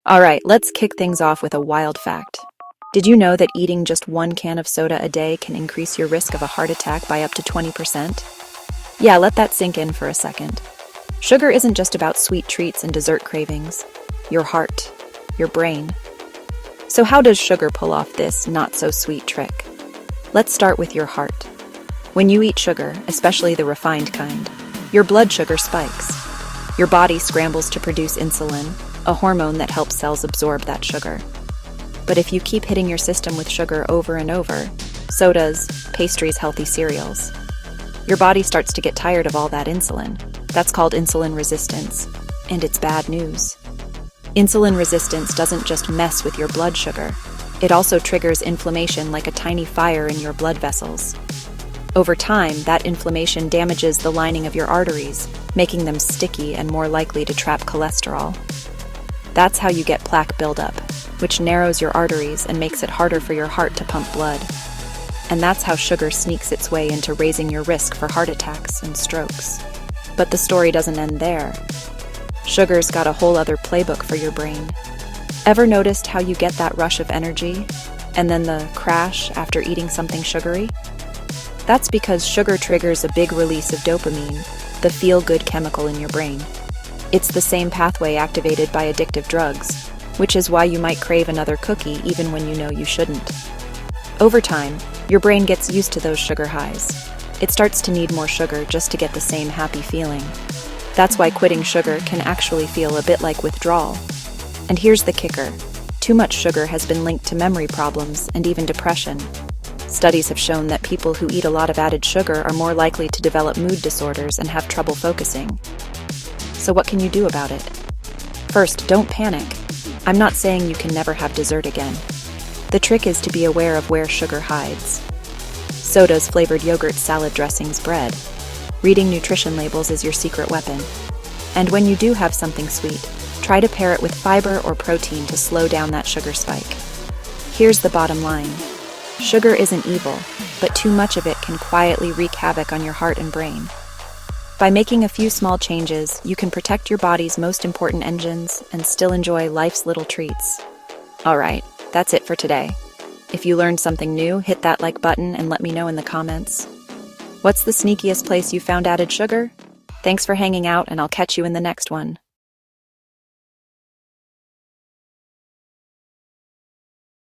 All right, let's kick things off with a wild fact. Did you know that eating just one can of soda a day can increase your risk of a heart attack by up to 20%? Yeah, let that sink in for a second. Sugar isn't just about sweet treats and dessert cravings. Your heart, your brain. So how does sugar pull off this not-so-sweet trick? Let's start with your heart. When you eat sugar, especially the refined kind, your blood sugar spikes. Your body scrambles to produce insulin, a hormone that helps cells absorb that sugar. But if you keep hitting your system with sugar over and over, sodas, pastries, healthy cereals, your body starts to get tired of all that insulin. That's called insulin resistance, and it's bad news. Insulin resistance doesn't just mess with your blood sugar, it also triggers inflammation like a tiny fire in your blood vessels. Over time, that inflammation damages the lining of your arteries, making them sticky and more likely to trap cholesterol. That's how you get plaque buildup, which narrows your arteries and makes it harder for your heart to pump blood. And that's how sugar sneaks its way into raising your risk for heart attacks and strokes. But the story doesn't end there. Sugar's got a whole other playbook for your brain. Ever noticed how you get that rush of energy, and then the crash after eating something sugary? That's because sugar triggers a big release of dopamine, the feel-good chemical in your brain. It's the same pathway activated by addictive drugs, which is why you might crave another cookie even when you know you shouldn't. Over time, your brain gets used to those sugar highs. It starts to need more sugar just to get the same happy feeling. That's why quitting sugar can actually feel a bit like withdrawal. And here's the kicker. Too much sugar has been linked to memory problems and even depression. Studies have shown that people who eat a lot of added sugar are more likely to develop mood disorders and have trouble focusing. So what can you do about it? First, don't panic. I'm not saying you can never have dessert again. The trick is to be aware of where sugar hides. Sodas, flavored yogurt, salad dressings, bread. Reading nutrition labels is your secret weapon. And when you do have something sweet, try to pair it with fiber or protein to slow down that sugar spike. Here's the bottom line. Sugar isn't evil, but too much of it can quietly wreak havoc on your heart and brain. By making a few small changes, you can protect your body's most important engines and still enjoy life's little treats. All right, that's it for today. If you learned something new, hit that like button and let me know in the comments. What's the sneakiest place you found added sugar? Thanks for hanging out, and I'll catch you in the next one.